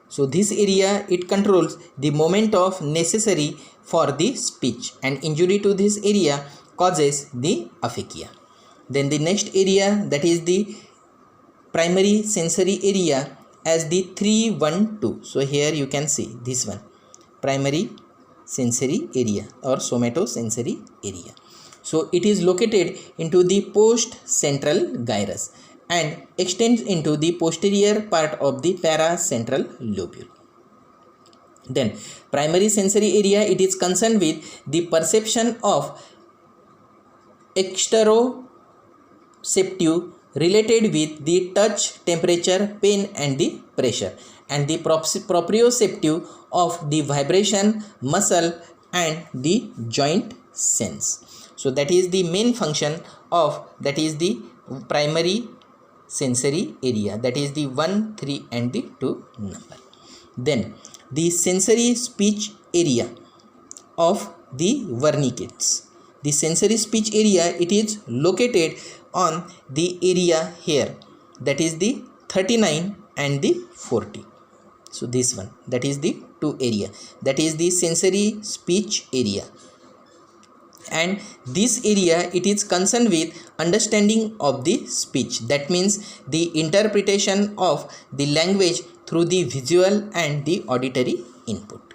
So this area, it controls the movement of necessary for the speech, and injury to this area causes the aphakia. Then the next area, that is the primary sensory area, as the 312. So here you can see this one, primary sensory area or somatosensory area. So it is located into the post central gyrus and extends into the posterior part of the paracentral lobule. Then primary sensory area, it is concerned with the perception of exteroceptive related with the touch, temperature, pain and the pressure, and the proprioceptive of the vibration, muscle and the joint sense. So that is the main function of, that is the primary sensory area, that is the 1, 3 and the 2 number. Then the sensory speech area of the Wernicke's. The sensory speech area, it is located on the area here, that is the 39 and the 40. So this one, that is the 2 area, that is the sensory speech area. And this area, it is concerned with understanding of the speech, that means the interpretation of the language through the visual and the auditory input.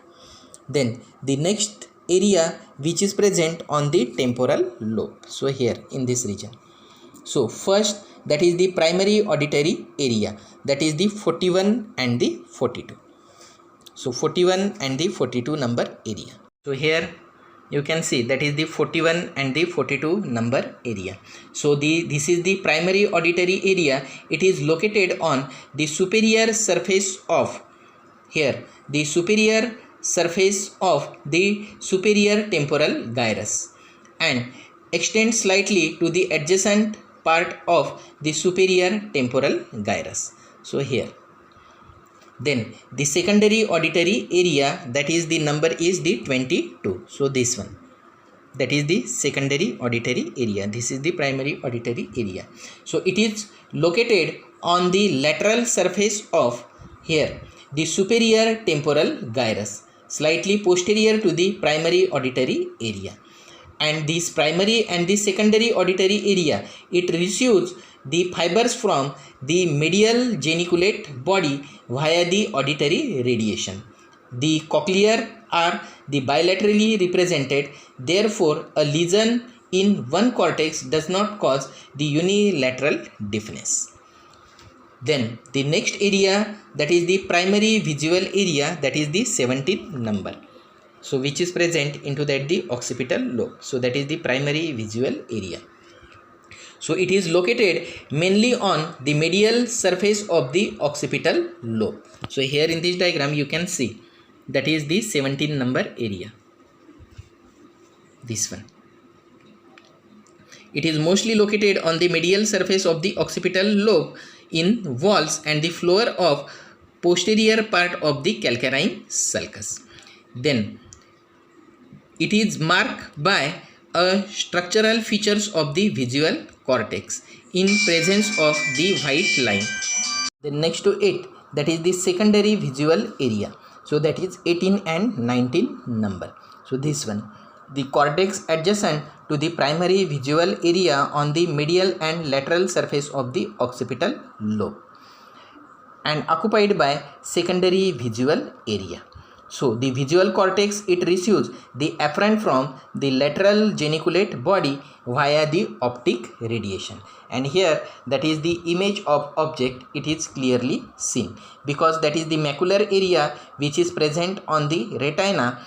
Then the next area which is present on the temporal lobe, so here in this region. So first, that is the primary auditory area, that is the 41 and the 42. So 41 and the 42 number area. So here you can see that is the 41 and the 42 number area. So this is the primary auditory area. It is located on the superior surface of, here the superior surface of the superior temporal gyrus and extends slightly to the adjacent part of the superior temporal gyrus. So here. Then the secondary auditory area, that is the number is the 22. So this one, that is the secondary auditory area. This is the primary auditory area. So it is located on the lateral surface of, here the superior temporal gyrus, slightly posterior to the primary auditory area. And this primary and the secondary auditory area, it receives the fibers from the medial geniculate body via the auditory radiation. The cochlear are the bilaterally represented, therefore a lesion in one cortex does not cause the unilateral deafness. Then the next area, that is the primary visual area, that is the 17th number. So which is present into that the occipital lobe. So that is the primary visual area. So it is located mainly on the medial surface of the occipital lobe. So here in this diagram you can see that is the 17 number area. This one. It is mostly located on the medial surface of the occipital lobe in walls and the floor of posterior part of the calcarine sulcus. Then it is marked by structural features of the visual cortex in presence of the white line. Then next to it, that is the secondary visual area. So that is 18 and 19 number. So this one, the cortex adjacent to the primary visual area on the medial and lateral surface of the occipital lobe and occupied by secondary visual area. So the visual cortex, it receives the afferent from the lateral geniculate body via the optic radiation. And here that is the image of object, it is clearly seen because that is the macular area which is present on the retina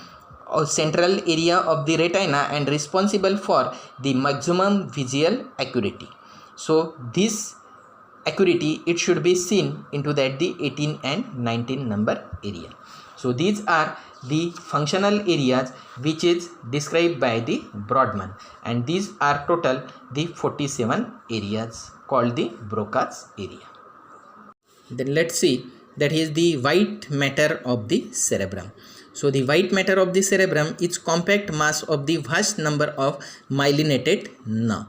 or central area of the retina and responsible for the maximum visual acuity. So this acuity, it should be seen into that the 18 and 19 number area. So these are the functional areas which is described by the Brodmann, and these are total the 47 areas called the Broca's area. Then let's see, that is the white matter of the cerebrum. So the white matter of the cerebrum is compact mass of the vast number of myelinated nerve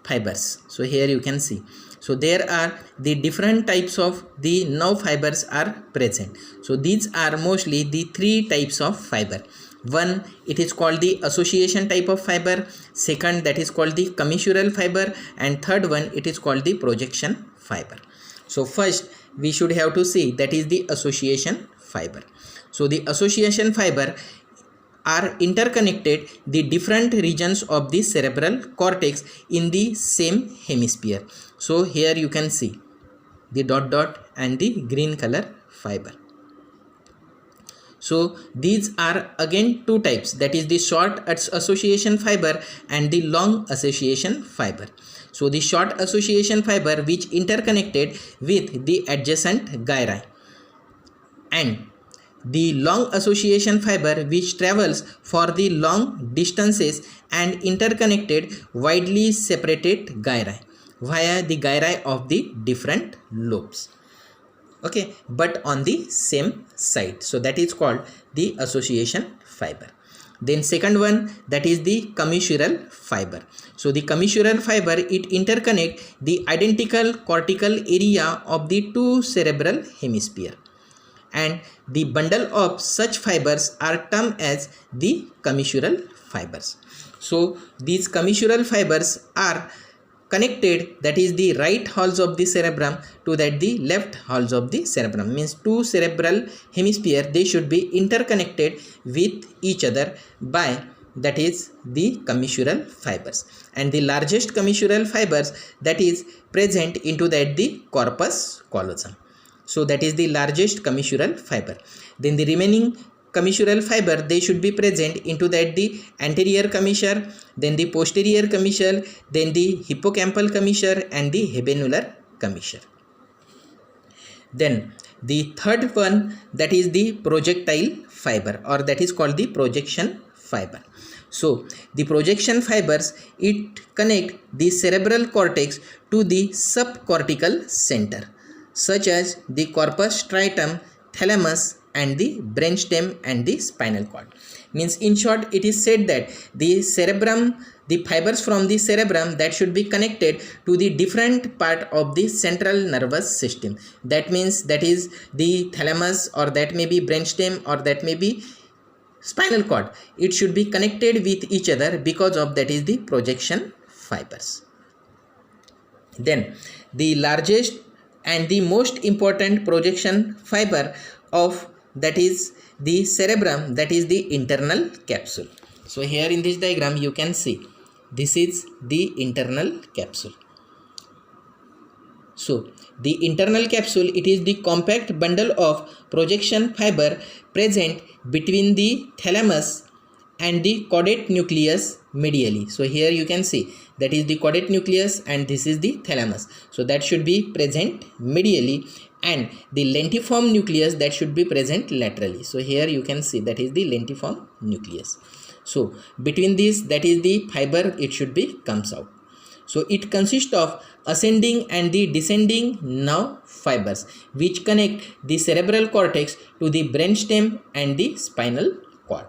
fibers. So here you can see So there are the different types of the nerve fibers are present. So these are mostly the three types of fiber. One, it is called the association type of fiber. Second, that is called the commissural fiber, and third one, it is called the projection fiber. So first we should have to see that is the association fiber. So the association fiber are interconnected the different regions of the cerebral cortex in the same hemisphere. So here you can see the dot dot and the green color fiber. So these are again two types, that is the short association fiber and the long association fiber. So the short association fiber which interconnected with the adjacent gyri, and the long association fiber which travels for the long distances and interconnected widely separated gyri via the gyri of the different lobes. Okay, but on the same side. So that is called the association fiber. Then second one, that is the commissural fiber. So the commissural fiber, it interconnect the identical cortical area of the two cerebral hemisphere, and the bundle of such fibers are termed as the commissural fibers. So these commissural fibers are connected, that is the right halves of the cerebrum to that the left halves of the cerebrum, means two cerebral hemisphere, they should be interconnected with each other by, that is the commissural fibers. And the largest commissural fibers that is present into that the corpus callosum. So that is the largest commissural fiber. Then the remaining commissural fiber, they should be present into that the anterior commissure, then the posterior commissure, then the hippocampal commissure, and the habenular commissure. Then the third one, that is the projectile fiber, or that is called the projection fiber. So the projection fibers, it connect the cerebral cortex to the subcortical center, such as the corpus striatum, thalamus, and the brainstem and the spinal cord. Means in short, it is said that the cerebrum, the fibers from the cerebrum, that should be connected to the different part of the central nervous system. That means that is the thalamus, or that may be brainstem, or that may be spinal cord. It should be connected with each other because of that is the projection fibers. Then the largest and the most important projection fiber of that is the cerebrum, that is the internal capsule. So here in this diagram you can see this is the internal capsule. So the internal capsule, it is the compact bundle of projection fiber present between the thalamus and the caudate nucleus medially. So here you can see that is the caudate nucleus and this is the thalamus. So that should be present medially, and the lentiform nucleus, that should be present laterally. So here you can see that is the lentiform nucleus. So between these, that is the fiber, it should be comes out. So it consists of ascending and the descending nerve fibers which connect the cerebral cortex to the brainstem and the spinal cord.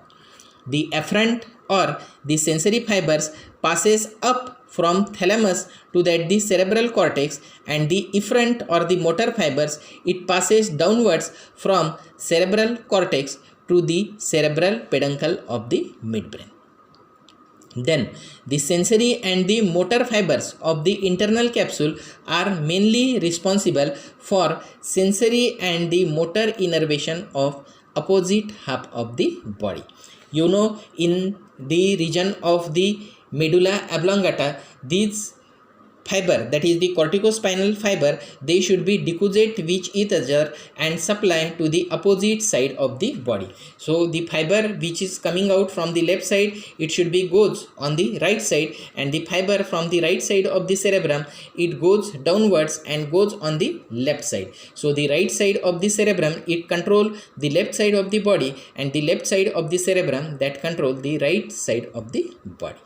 The afferent or the sensory fibers passes up from thalamus to that the cerebral cortex, and the efferent or the motor fibers, it passes downwards from cerebral cortex to the cerebral peduncle of the midbrain. Then the sensory and the motor fibers of the internal capsule are mainly responsible for sensory and the motor innervation of opposite half of the body. You know, in the region of the medulla oblongata, these fiber, that is the corticospinal fiber, they should be decussate with each other and supply to the opposite side of the body. So the fiber which is coming out from the left side, it should be goes on the right side, and the fiber from the right side of the cerebrum, it goes downwards and goes on the left side. So the right side of the cerebrum, it control the left side of the body, and the left side of the cerebrum, that control the right side of the body.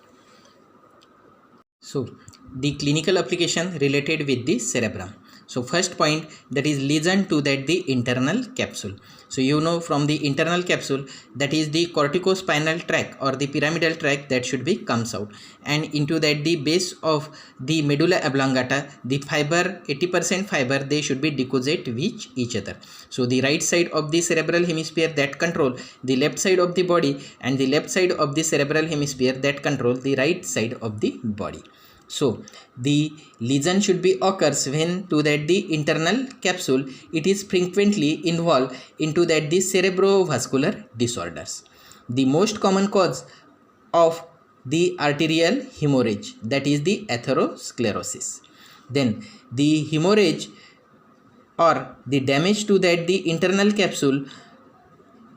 So the clinical application related with the cerebrum. So first point, that is lesion to that the internal capsule. So you know from the internal capsule, that is the corticospinal tract or the pyramidal tract that should be comes out, and into that the base of the medulla oblongata, the fiber 80% fiber they should be decussate with each other. So the right side of the cerebral hemisphere that control the left side of the body, and the left side of the cerebral hemisphere that control the right side of the body. So the lesion should be occurs when to that the internal capsule it is frequently involved into that the cerebrovascular disorders. The most common cause of the arterial hemorrhage, that is the atherosclerosis. Then the hemorrhage or the damage to that the internal capsule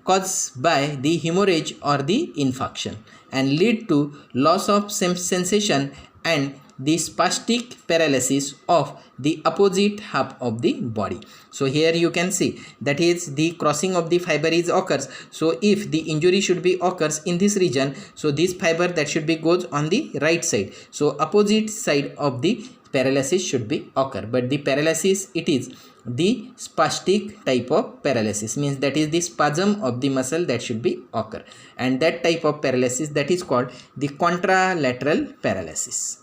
caused by the hemorrhage or the infarction and lead to loss of sensation and the spastic paralysis of the opposite half of the body. So here you can see that is the crossing of the fiber is occurs. So if the injury should be occurs in this region, so this fiber that should be goes on the right side, so opposite side of the paralysis should be occur, but the paralysis it is the spastic type of paralysis, means that is the spasm of the muscle that should be occur, and that type of paralysis that is called the contralateral paralysis.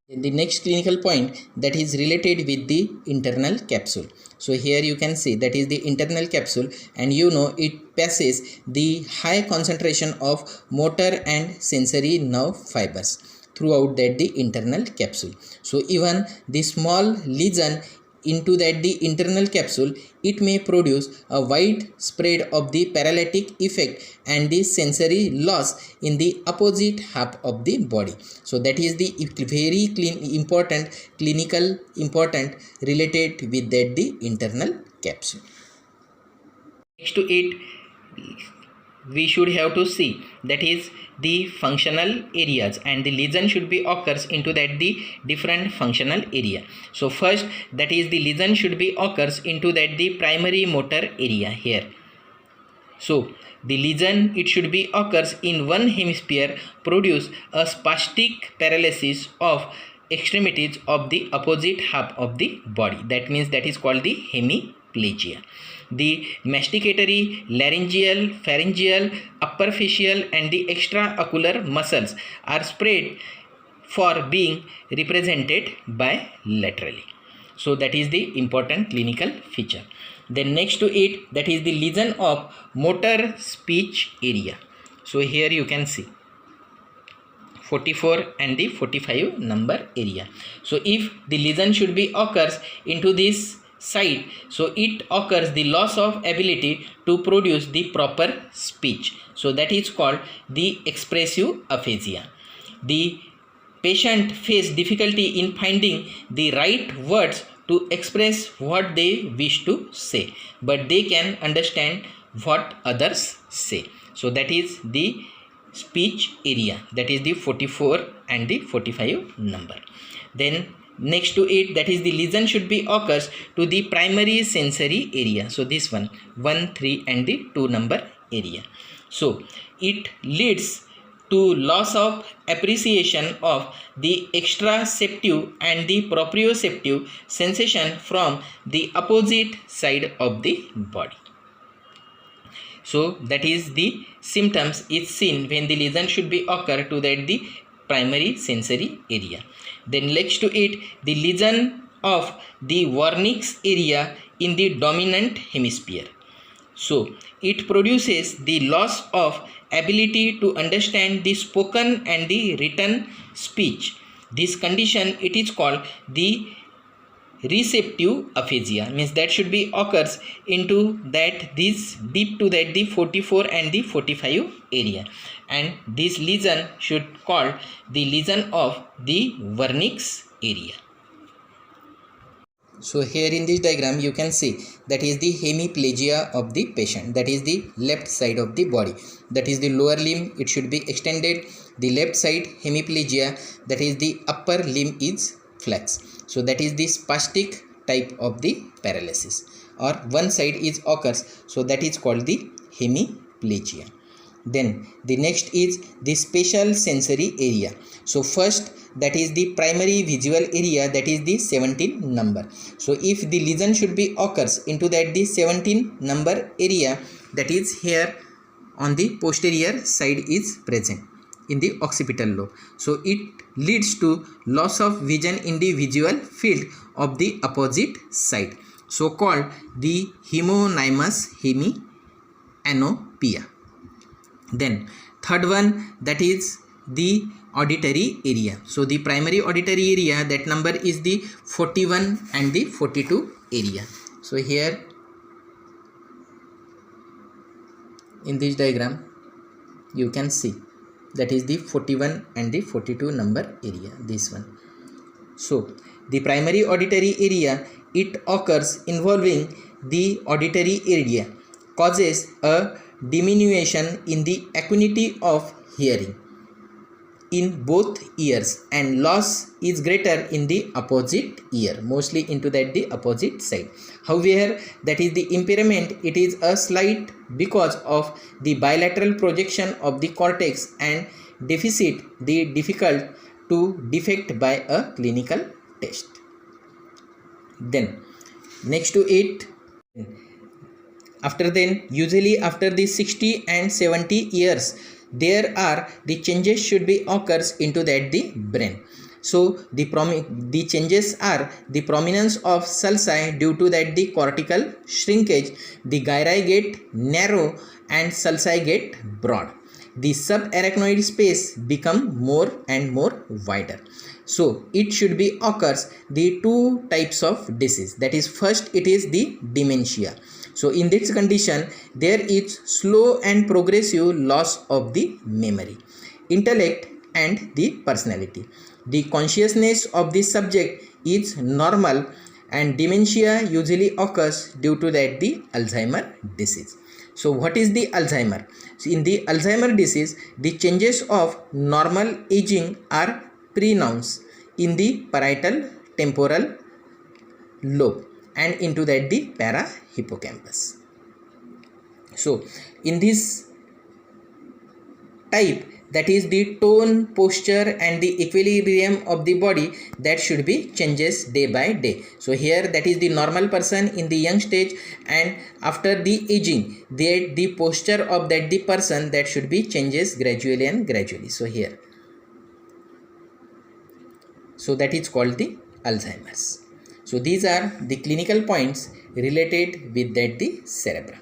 The next clinical point that is related with the internal capsule. So here you can see that is the internal capsule, and you know it passes the high concentration of motor and sensory nerve fibers throughout that the internal capsule. So even the small lesion into that the internal capsule, it may produce a wide spread of the paralytic effect and the sensory loss in the opposite half of the body. So that is the very important clinical important related with that the internal capsule. Next to it, we should have to see that is the functional areas, and the lesion should be occurs into that the different functional area. So first, that is the lesion should be occurs into that the primary motor area here. So the lesion it should be occurs in one hemisphere, produce a spastic paralysis of extremities of the opposite half of the body. That means that is called the hemiplegia. The masticatory, laryngeal, pharyngeal, upper facial and the extraocular muscles are spread for being represented bilaterally. So that is the important clinical feature. Then next to it, that is the lesion of motor speech area. So here you can see 44 and the 45 number area. So if the lesion should be occurs into this side, so it occurs the loss of ability to produce the proper speech. So that is called the expressive aphasia. The patient face difficulty in finding the right words to express what they wish to say, but they can understand what others say. So that is the speech area, that is the 44 and the 45 number. Then next to it, that is the lesion should be occurs to the primary sensory area. So this one 1, 3 and the 2 number area. So it leads to loss of appreciation of the extraceptive and the proprioceptive sensation from the opposite side of the body. So that is the symptoms is seen when the lesion should be occur to that the primary sensory area. Then next to it, the lesion of the Wernicke's area in the dominant hemisphere. So it produces the loss of ability to understand the spoken and the written speech. This condition it is called the receptive aphasia, means that should be occurs into that this deep to that the 44 and the 45 area, and this lesion should called the lesion of the Wernicke's area. So here in this diagram you can see that is the hemiplegia of the patient, that is the left side of the body, that is the lower limb it should be extended, the left side hemiplegia, that is the upper limb is flex. So that is the spastic type of the paralysis, or one side is occurs, so that is called the hemiplegia. Then the next is the spatial sensory area. So first, that is the primary visual area, that is the 17 number. So if the lesion should be occurs into that the 17 number area, that is here on the posterior side is present in the occipital lobe. So it leads to loss of vision in the visual field of the opposite side, so called the hemionymous hemianopia. Then third one, that is the auditory area. So the primary auditory area, that number is the 41 and the 42 area. So here in this diagram you can see that is the 41 and the 42 number area, this one. So the primary auditory area, it occurs involving the auditory area, causes a diminution in the acuity of hearing in both ears, and loss is greater in the opposite ear, mostly into that the opposite side. However, that is the impairment, it is a slight because of the bilateral projection of the cortex and deficit, the difficult to detect by a clinical test. Then next to it, usually after the 60 and 70 years, there are the changes should be occurs into that the brain. So the changes are the prominence of sulci due to that the cortical shrinkage, the gyri get narrow and sulci get broad. The subarachnoid space become more and more wider. So it should be occurs the two types of disease. That is, first it is the dementia. So in this condition, there is slow and progressive loss of the memory, intellect and the personality. The consciousness of the subject is normal, and dementia usually occurs due to that the Alzheimer disease. So what is the Alzheimer? So in the Alzheimer disease, the changes of normal aging are pronounced in the parietal temporal lobe and into that the parahippocampus. So in this type, that is the tone, posture and the equilibrium of the body, that should be changes day by day. So here that is the normal person in the young stage, and after the aging, the posture of that the person, that should be changes gradually and gradually. So here, so that is called the Alzheimer's. So these are the clinical points related with that the cerebrum.